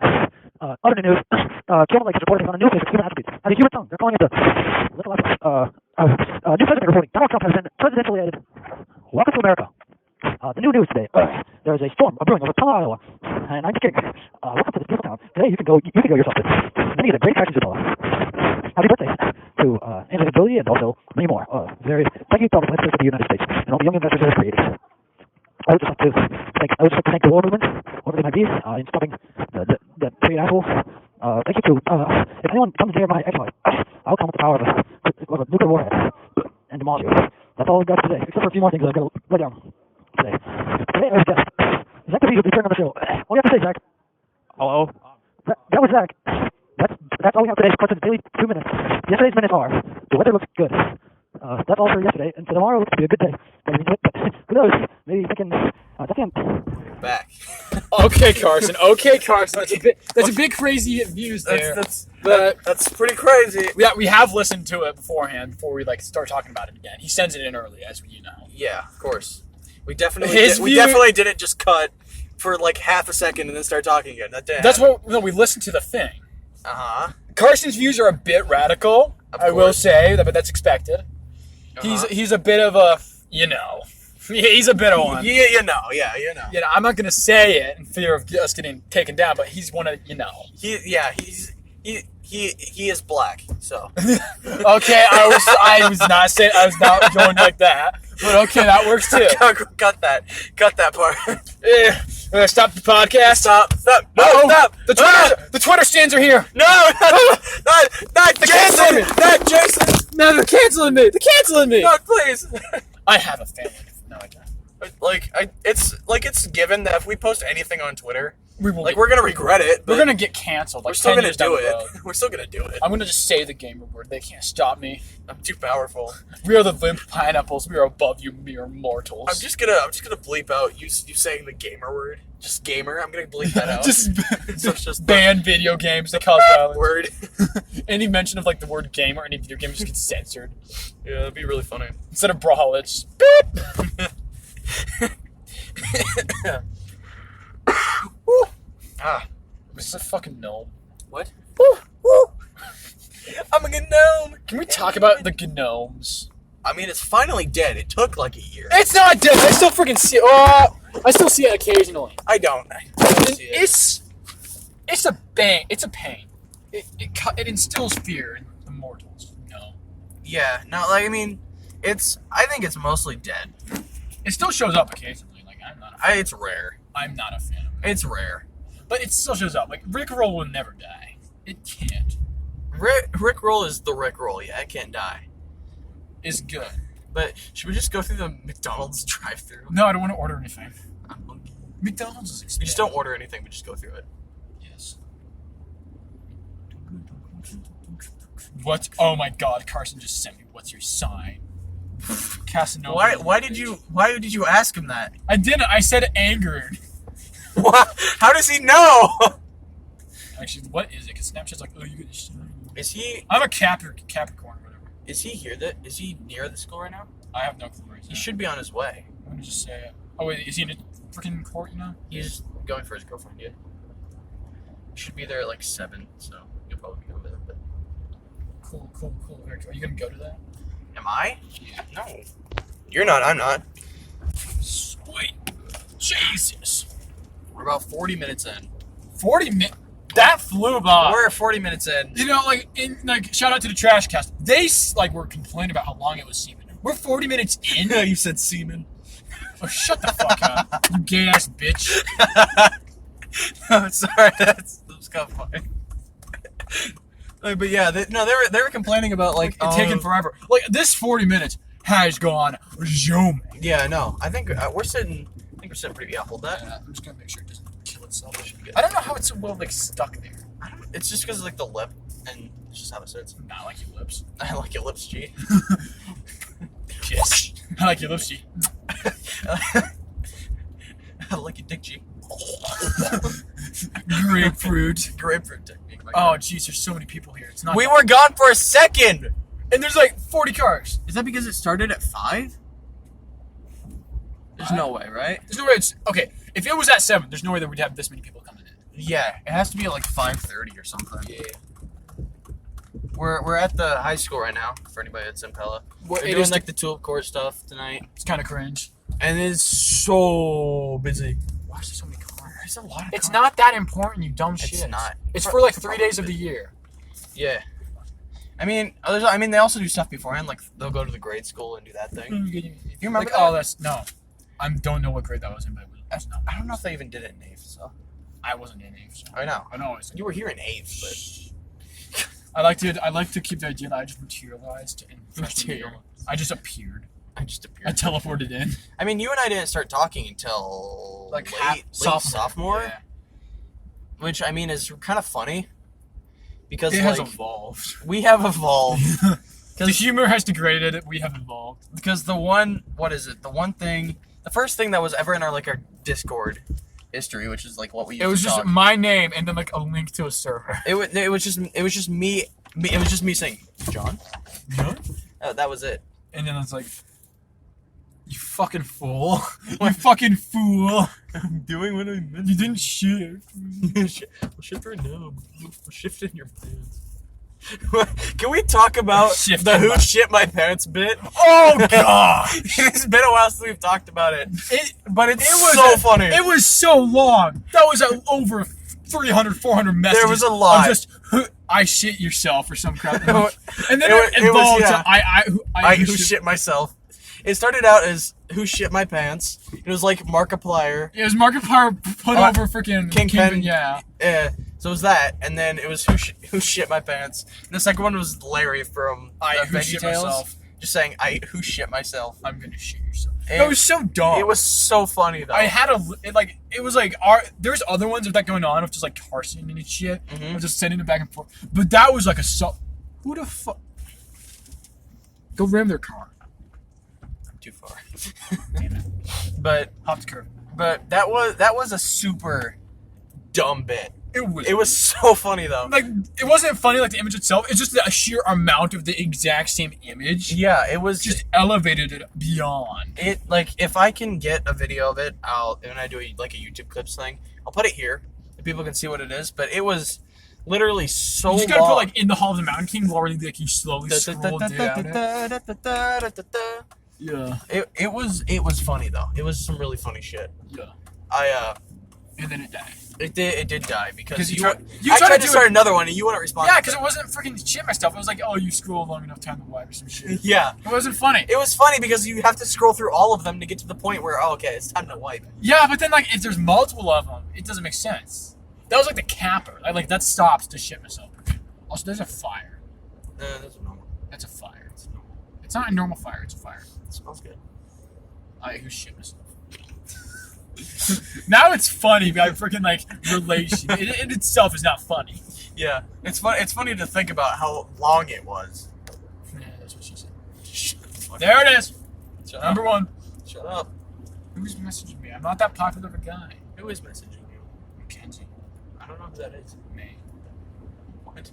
Other new news, Channel Lake is reporting on a new case of human attributes. Has a human tongue. They're calling it the little new president reporting. Donald Trump has been presidentially added. Welcome to America. The new news today. There is a storm brewing over Tulsa, Iowa, and I'm kidding. Welcome to this beautiful town. Today you can go yourself to many of the great attractions of Iowa. Happy birthday to invisibility and also many more. Thank you to all the legislators of the United States and all the young investors that have created. I would just like to thank the war movement, whatever they might be, in stopping the trade assholes. Thank you to if anyone comes near my ex-wife, I'll come with the power of a nuclear warhead and demolish you. That's all I've got today, except for a few more things I've got to lay down today. Today I was guest. Zach the Beast will be turning on the show. What do you have to say, Zach? Hello. That was Zach. That's all we have today. It's daily 2 minutes. Yesterday's minutes are. The weather looks good. That's all for yesterday, and for tomorrow looks to be a good day. But who knows? Maybe thinking. Back. Okay, Carson. That's a bit crazy views there. That's pretty crazy. Yeah, we have listened to it beforehand before we start talking about it again. He sends it in early, as you know. Yeah, of course. We definitely didn't just cut for like half a second and then start talking again. We listened to the thing. Uh-huh. Carson's views are a bit radical, I will say, but that's expected. Uh-huh. He's a bit of a, he's a bit of one. Yeah, you know. I'm not gonna say it in fear of us getting taken down, but he's one of, He is black, so. Okay, I was not going like that, but okay, that works too. Cut that part. Yeah, stop the podcast. Stop. No, stop. The Twitter stands are here. No, not Jason. Not Jason. No, they're canceling me. No, please. I have a family. No, I don't. It's given that if we post anything on Twitter, we're gonna regret it. We're gonna get canceled. We're still gonna do it. We're still gonna do it. I'm gonna just say the gamer word. They can't stop me. I'm too powerful. We are the Limp pineapples. We are above you mere mortals. I'm just gonna bleep out you saying the gamer word. Just gamer. I'm gonna bleep that out. just ban video games that cause violence. Word. Any mention of the word game or any video game just gets censored. Yeah, that'd be really funny. Instead of brawl, it's beep. This is a fucking gnome. What? Woo! I'm a gnome. Can we talk about the gnomes? I mean, it's finally dead. It took like a year. It's not dead. I still freaking see it. Oh, I still see it occasionally. I don't see it. It's a bang. It's a pain. It instills fear in the mortals. No. Yeah. No. I mean, I think it's mostly dead. It still shows up occasionally. I'm not. It's rare. I'm not a fan of it. It's rare. But it still shows up. Rickroll will never die. It can't. Rickroll is the Rickroll. Yeah, it can't die. It's good. But should we just go through the McDonald's drive-thru? No, I don't want to order anything. I'm hungry. McDonald's is expensive. We just don't order anything. We just go through it. Yes. What? Oh my God! Carson just sent me. What's your sign? Casanova. Why did you ask him that? I didn't. I said angered. What? How does he know? Actually, what is it? Because Snapchat's like, oh, you get. Is he? I'm a Capricorn or whatever. Is he here? Is he near the school right now? I have no clue where he's He at. should be on his way. Let me just say it. Oh wait, is he in a freaking court? You know? He's going for his girlfriend. Yeah. He should be there at like 7, so you'll probably be going with him. But Cool. Very cool. Are you gonna go to that? am I? Yeah. No. You're not. I'm not. Sweet. Jesus. We're about 40 minutes in. 40 minutes. That flew by. We're 40 minutes in. You know, shout out to the Trash Cast. They were complaining about how long it was semen. We're 40 minutes in. You said semen. Oh, shut the fuck up, you gay ass bitch. No, sorry, that's kind of funny. But yeah, they were complaining about like It's taking forever. Like this 40 minutes has gone zooming. Yeah, no, I think we're sitting pretty. Yeah, hold that. Yeah, I'm just gonna make sure it doesn't kill itself. I don't know how it's so well stuck there. It's just because of like the lip, and it's just how it sits. Not like your lips. I like your lips, G. Kiss. I like your lips, G. I like your dick, G. Grapefruit technique. Oh, jeez, there's so many people here. It's not. We were gone for a second, and there's like 40 cars. Is that because it started at 5? There's no way, right? There's no way it's okay. If it was at 7, there's no way that we'd have this many people coming in. Yeah, it has to be at like 5:30 or something. Yeah. We're at the high school right now. For anybody that's in Pella, What we're it doing is like the tulip court stuff tonight, It's kind of cringe. and it's so busy. Why is there so many cars? There's a lot of. It's cars. not that important, you dumb shit. It's not. It's for like 3 days of the year. Yeah. I mean, they also do stuff beforehand. Like they'll go to the grade school and do that thing. You remember like, that? oh, that's no. I don't know what grade that was in, but it was not. I don't know if they even did it in 8th. So I wasn't in 8th. So. I know. I know. You were here in 8th, but I like to keep the idea that I just materialized in freshman year. Materialized. I just appeared. I just appeared. I teleported in. I mean, you and I didn't start talking until Like late sophomore, Yeah. which I mean is kind of funny because It has like evolved. we have evolved. The humor has degraded. We have evolved. Because the first thing that was ever in our Discord history, which is like what we used It was to just talk. my name and then like a link to a server. It was just me. It was just me saying, John. Yeah. That was it. And then it's like, you fucking fool. You fucking fool. I'm doing what I meant. You didn't shift. Shift right now. Shift in your pants. Can we talk about Shift the in who my- shit my pants bit? Oh god. It's been a while since we've talked about it. But it's It was so funny. It was so long. That was over 300, 400 messages. There was a lot. Of just, I shit yourself or some crap. And then It was- it evolved yeah. to I who shit myself. It started out as who shit my pants. It was like Markiplier. It was Markiplier put over freaking Kingpin. Yeah. So it was that, and then it was who shit my pants. And the second one was Larry from Who shit VeggieTales, myself. just saying who shit myself. I'm gonna shoot yourself. And It was so dumb. It was so funny though. I had there's other ones of that going on of just like Carson and shit. Mhm. Of just sending it back and forth. But that was like who the fuck? Go ram their car. too far. Damn it. But Hop the curb. that was a super dumb bit. It was so funny though. like it wasn't funny like the image itself. It's just the sheer amount of the exact same image. Yeah, it was Just elevated it beyond. it if I can get a video of it, when I do a YouTube clips thing, I'll put it here so people can see what it is. But it was literally so You just gotta long. put like in the Hall of the Mountain King while you slowly scroll down it. Yeah. It was funny though. It was some really funny shit. Yeah. And then it died. It did die because 'Cause you I tried tried to to do start it- another one and you wouldn't respond. Yeah, because it wasn't freaking shit my stuff. It was like, oh, you scroll long enough time to wipe or some shit. Yeah. It wasn't funny. It was funny because you have to scroll through all of them to get to the point where okay, it's time to wipe. Yeah, but then like if there's multiple of them, it doesn't make sense. That was like the capper. Like that stops to shit myself. Also, there's a fire. That's normal. That's a fire. It's not a normal fire. It's a fire. It smells good. Who shit myself. Now it's funny, but I freaking like relation. It in itself is not funny. Yeah, it's fun. It's funny to think about how long it was. Yeah, that's what she said. There it is. Shut Number up. one. Shut up. Who's messaging me? I'm not that popular of a guy. Who is messaging you? Mackenzie. I don't know who that is. Me. What?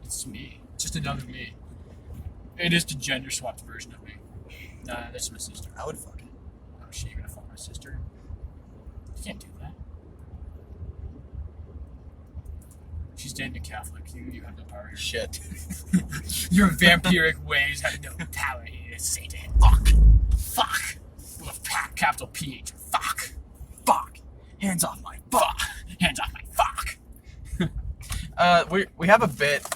It's me. It's just another me. It is the gender swapped version of me. Nah, that's my sister. I would fuck it. Oh shit, you're gonna fuck my sister? You can't do that. She's dating a Catholic. You have no power here. Shit. Your vampiric ways have no power here, Satan. Fuck. Fuck. With a capital PH. Fuck. Fuck. Hands off my Fuck. Hands off my fuck. We have a bit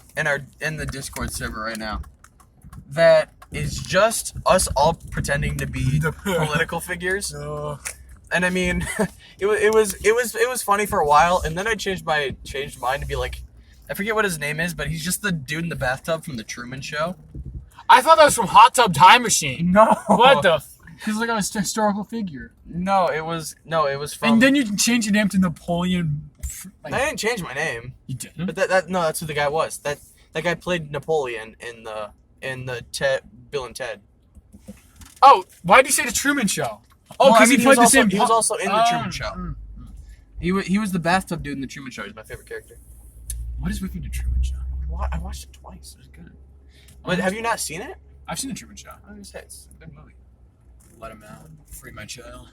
in the Discord server right now that is just us all pretending to be political figures. And I mean, it was funny for a while, and then I changed mine to be like, I forget what his name is, but he's just the dude in the bathtub from the Truman Show. I thought that was from Hot Tub Time Machine. No. What the? He's like a historical figure. No, it was from. And then you change your name to Napoleon. I didn't change my name. You didn't? But that's who the guy was. That guy played Napoleon in the Bill and Ted. Oh, why did you say the Truman Show? Oh, Well, because he played the same. He was also in the Truman Show. He was the bathtub dude in the Truman Show. He's my favorite character. What is with you, the Truman Show? I watched it twice. It was good. But have you not seen it? I've seen the Truman Show. I was gonna say it's a good movie. Let him out. Free my child.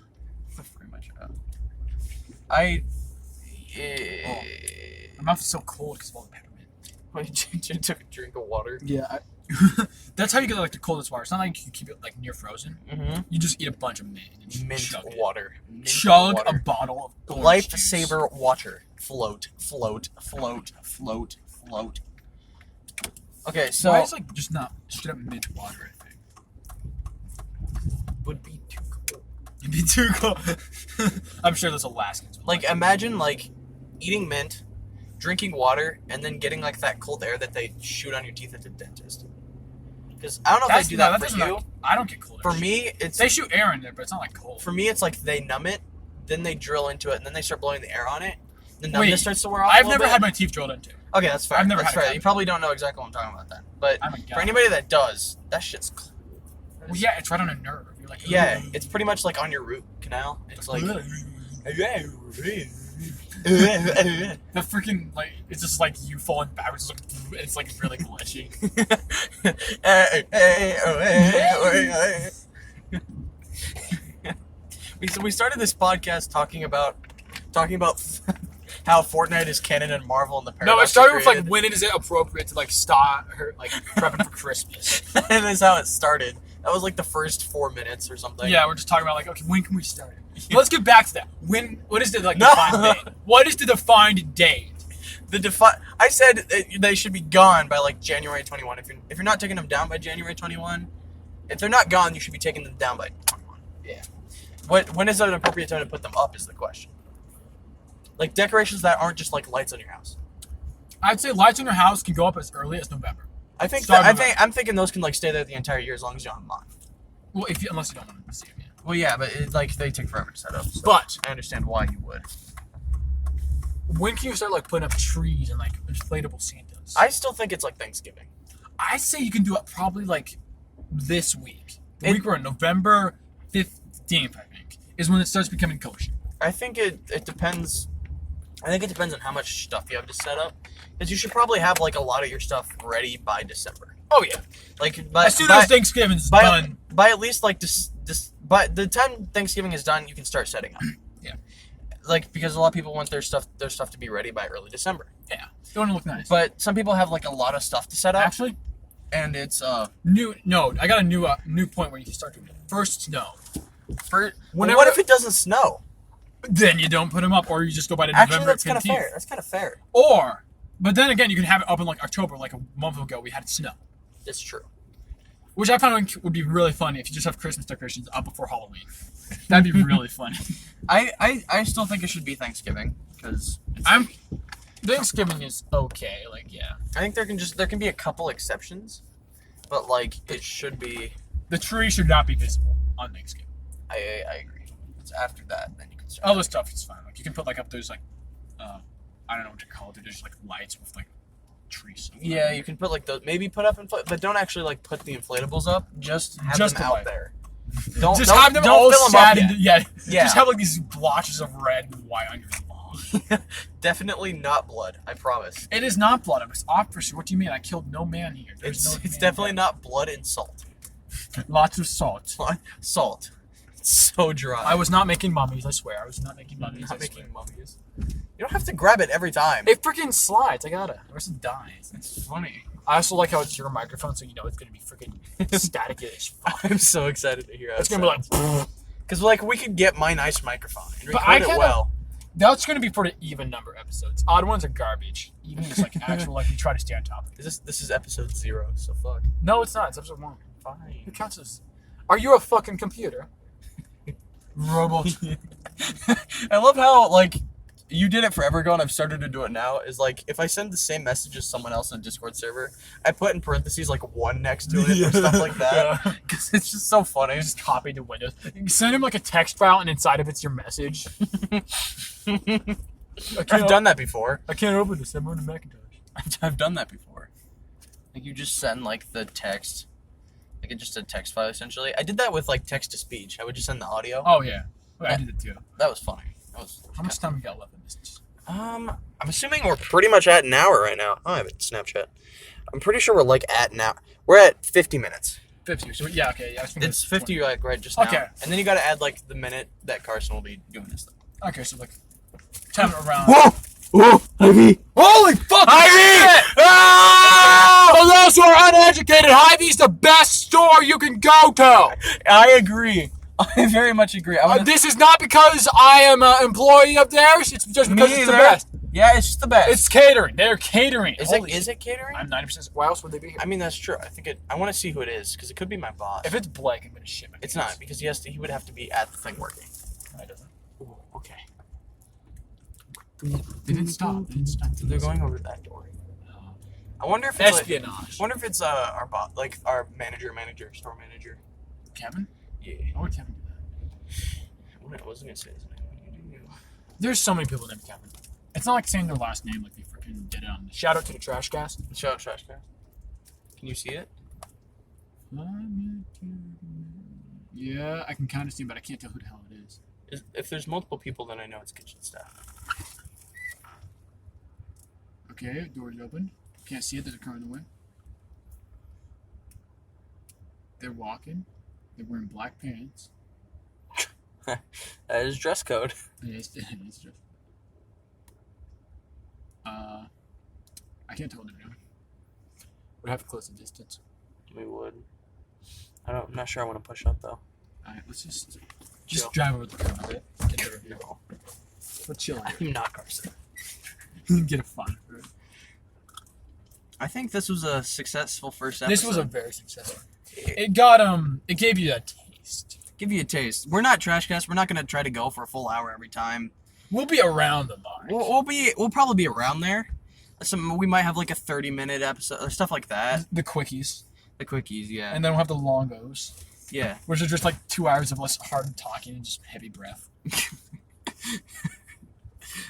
Pretty much. My mouth is so cold because of all the peppermint. You took a drink of water. Yeah. That's how you get like the coldest water. It's not like you keep it like near frozen. Mm-hmm. You just eat a bunch of mint and just Mint chug it. water. Chug a bottle of orange juice. Lifesaver water. Float. Float. Float. Float. Float. Okay, so why is like just not straight up mint water? I think would be too cool. it'd be too cold. I'm sure those Alaskans would Like imagine like eating mint, drinking water, and then getting like that cold air that they shoot on your teeth at the dentist. Because I don't know if they do that for you. I don't get cold. For me, it's they shoot air in there, but it's not like cold. For me, it's like they numb it, then they drill into it, and then they start blowing the air on it. The numbness starts to wear off. I've never had my teeth drilled into. Okay, that's fair. I've never that's had fair. You probably don't know exactly what I'm talking about then. But I'm a guy. for anybody that does, that shit's cool. Well, yeah, it's right on a nerve. You're like, yeah, it's pretty much like on your root canal. It's like the freaking like it's just like you falling backwards. It's like really glitchy. We started this podcast talking about how Fortnite is canon and Marvel and the Paradox. No, it started with like when it is appropriate to like start her like prepping for Christmas. And that's how it started. That was like the first 4 minutes or something. Yeah, we're just talking about like, okay, when can we start it? Let's get back to that. What is the like defined date? What is the defined date? I said they should be gone by like January 21. If you're not taking them down by January 21, if they're not gone, you should be taking them down by 21. Yeah. When is an appropriate time to put them up is the question. Like decorations that aren't just like lights on your house. I'd say lights on your house can go up as early as November. I'm thinking those can like stay there the entire year as long as you're on mine. Well, unless you don't want to see them yet. Well, yeah, but like they take forever to set up. So But I understand why you would. When can you start like putting up trees and like inflatable Santas? I still think it's like Thanksgiving. I'd say you can do it probably like this week. The week we're in, November 15th, I think, is when it starts becoming kosher. I think it depends. I think it depends on how much stuff you have to set up. Because you should probably have like a lot of your stuff ready by December. Oh yeah, like as soon as Thanksgiving's done. By at least like by the time Thanksgiving is done, you can start setting up. Yeah. Like because a lot of people want their stuff to be ready by early December. Yeah. They want to look nice. But some people have like a lot of stuff to set up. Actually, and it's I got a new point where you can start doing it. First snow. What if it doesn't snow? Then you don't put them up, or you just go by the Actually, November 15th. that's kind of fair. That's kind of fair. But then again, you can have it up in like October, like a month ago we had snow. It's true. Which I found would be really funny if you just have Christmas decorations up before Halloween. That'd be really funny. I still think it should be Thanksgiving because Thanksgiving is okay. Like yeah, I think there can be a couple exceptions, but like it should be. The tree should not be visible on Thanksgiving. I agree. It's after that then you can start. Other stuff is fine. Like you can put like up those like I don't know what to call it. They're just like lights with like trees. Yeah, you can put like those. Maybe put up but don't actually like put the inflatables up. Just have them out there. Don't have them all fill them sad. up Yeah. Yeah. Just have like these blotches of red and white on your lawn. Definitely not blood. I promise. It is not blood. I was off for sure. What do you mean? I killed no man here. It's definitely not blood and salt. Lots of salt. Salt. It's so dry. I was not making mummies. I swear, I was not making mummies. Not making mummies. You don't have to grab it every time. It freaking slides. I gotta. Or else it dies. It's funny. I also like how it's your microphone, so you know it's gonna be freaking static as fuck. I'm so excited to hear how It's gonna be like. Because, like, we could get my nice microphone and But record it well. That's gonna be for the even number episodes. Odd ones are garbage. Even just like actual, like we try to stay on top of it. This is episode 0, so fuck. No, it's not. It's episode 1. Fine. Who counts as? Are you a fucking computer? Robot. I love how, like, you did it forever ago and I've started to do it now. Is like, if I send the same message as someone else on a Discord server, I put in parentheses, like, 1 next to it or stuff like that. Because it's just so funny. Just copy to Windows. You send him like a text file, and inside of it's your message. I've done that before. I can't open this. I'm on a Macintosh. I've done that before. Like, you just send, like, the text. Like, it's just a text file, essentially. I did that with, like, text-to-speech. I would just send the audio. Oh, yeah. I did it too. That was funny. How much time we got left in this? I'm assuming we're pretty much at an hour right now. Oh, I have a Snapchat. I'm pretty sure we're, like, at now. We're at 50 minutes. 50. So, yeah, okay. Yeah, It's 50, like, right just now. Okay. And then you gotta add, like, the minute that Carson will be doing this thing. Okay, so, like, time around. Whoa! Whoa! Ivy! Holy fuck! Ivy! For those who are uneducated, Hy-Vee's the best store you can go to. I agree. I very much agree. This is not because I am an employee of theirs. It's just because it's the best. Yeah, it's just the best. It's catering. They're catering. Is it catering? I'm 90%. Why else would they be here? I mean, that's true. I think I want to see who it is because it could be my boss. If it's Blake, I'm gonna shit my It's pants. not because he would have to be at the thing working. No, it doesn't. Ooh, okay. They didn't stop. So they're going over that door. I wonder if it's espionage. wonder if it's our boss, like our store manager. Kevin? Yeah. Why would Kevin do that? I wasn't gonna say his name. There's so many people named Kevin. It's not like saying their last name like they freaking did it on. Shout out to the Trash Cast. Shout out Trash Can. Can you see it? Yeah, I can kind of see, but I can't tell who the hell it is. If there's multiple people, then I know it's kitchen staff. Okay, door's open. Can't see it. There's a car in the way. They're walking. They're wearing black pants. That is dress code. It is just. I can't tell what they're doing. Would have to close the distance. We would. I'm not sure I want to push up though. Alright, let's just Chill. drive over the car a bit. Get a review. No, We're chilling. I'm not Carson. Get a fun. I think this was a successful first episode. This was a very successful. It got it gave you a taste. Give you a taste. We're not Trash Cast. We're not gonna try to go for a full hour every time. We'll be around the mark. We'll probably be around there. We might have like a 30-minute episode or stuff like that. The quickies. The quickies, yeah. And then we'll have the longos. Yeah. Which are just like 2 hours of less hard talking and just heavy breath.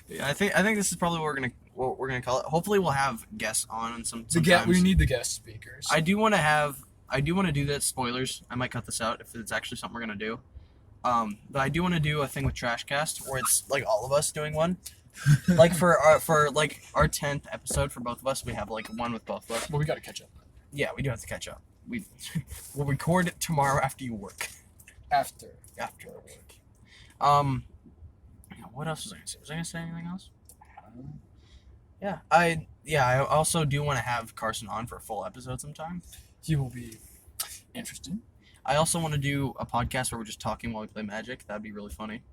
Yeah, I think this is probably what we're gonna call it. Hopefully we'll have guests on sometimes. We need the guest speakers. I do want to do that. Spoilers. I might cut this out if it's actually something we're gonna do. But I do want to do a thing with Trashcast where it's like all of us doing one. Like for our 10th episode for both of us, we have like one with both of us. Well, we gotta catch up. Yeah, we do have to catch up. We'll record it tomorrow after you work. After work. What else was I gonna say? Was I gonna say anything else? I also do want to have Carson on for a full episode sometime. He will be interesting. I also want to do a podcast where we're just talking while we play Magic. That'd be really funny.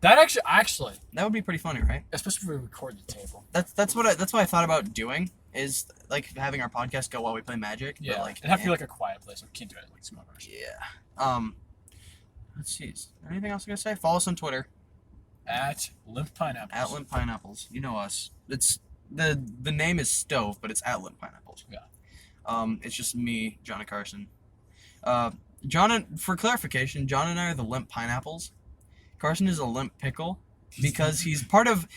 That actually, That would be pretty funny, right? especially if we record the table. That's what I thought about doing is like having our podcast go while we play Magic. Yeah, But, like it'd have to be like a quiet place. We can't do it like small bars. yeah. Let's see. Is there anything else I'm gonna say? Follow us on Twitter At Limp Pineapples. at Limp Pineapples. You know us. It's the name is Stove, but it's at Limp Pineapples. Yeah. It's just me, John and Carson. For clarification, John and I are the Limp Pineapples. Carson is a Limp Pickle because he's part of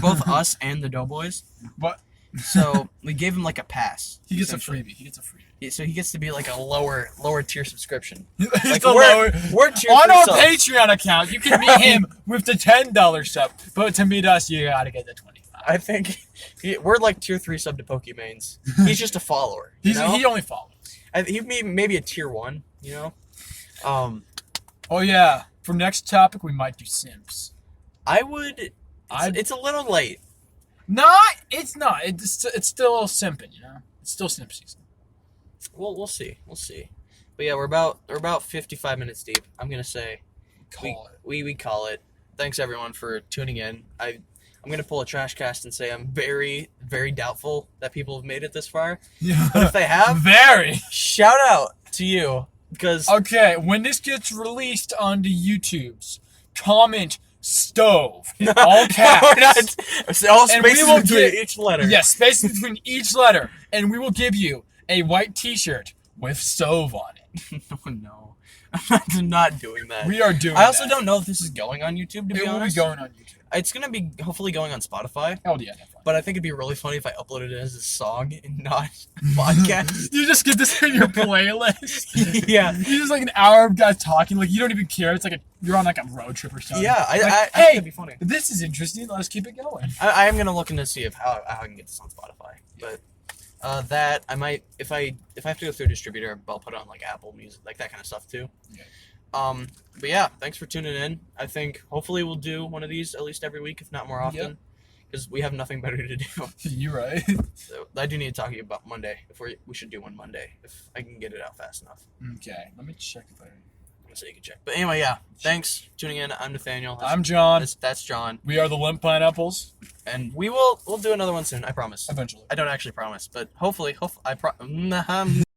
both us and the Doughboys. But So we gave him like a pass. He gets a essentially. freebie. He gets a freebie. So he gets to be like a lower tier subscription. It's Like a lower. we're tier On 3 our subs. Patreon account, you can meet him with the $10 sub, but to meet us, you gotta get the 25. I think we're like tier 3 sub to Pokemains. He's just a follower. You know? He only follows. He maybe a tier 1. You know. Oh yeah. For next topic, we might do simps. I would. It's a little late. It's not. It's still simping, you know. It's still simp season. Well, we'll see. But yeah, we're about 55 minutes deep. I'm gonna say. We call it. Thanks everyone for tuning in. I'm gonna pull a trash cast and say I'm very, very doubtful that people have made it this far. Yeah. But if they have, Very. shout out to you because Okay, when this gets released onto YouTube's, comment stove in all caps. all And we spaces will between get- each letter. Yes, spaces between each letter, and we will give you a white T-shirt with stove on it. Oh no, I'm not doing that. We are doing. I also that. don't know if this is going on YouTube. To be It will be honest, going on YouTube. it's gonna be hopefully going on Spotify. Oh yeah, definitely. But I think it'd be really funny if I uploaded it as a song and not podcast. You just get this in your playlist. Yeah. You just like an hour of guys talking, like you don't even care. It's like you're on like a road trip or something. Yeah, I Like, think hey, it'd be funny. this is interesting. Let's keep it going. I am gonna look into see if how I can get this on Spotify. But that I might if I have to go through a distributor, I'll put it on like Apple Music, like that kind of stuff too. Yeah. But yeah, thanks for tuning in. I think hopefully we'll do one of these at least every week, if not more often, because we have nothing better to do. You're right. So I do need to talk to you about Monday. If we should do one Monday if I can get it out fast enough. Okay, let me check if I. So you can check. But anyway, yeah. Thanks for tuning in. I'm Nathaniel. I'm John. That's John. We are the Limp Pineapples. And we'll do another one soon. I promise. Eventually. I don't actually promise, but hopefully I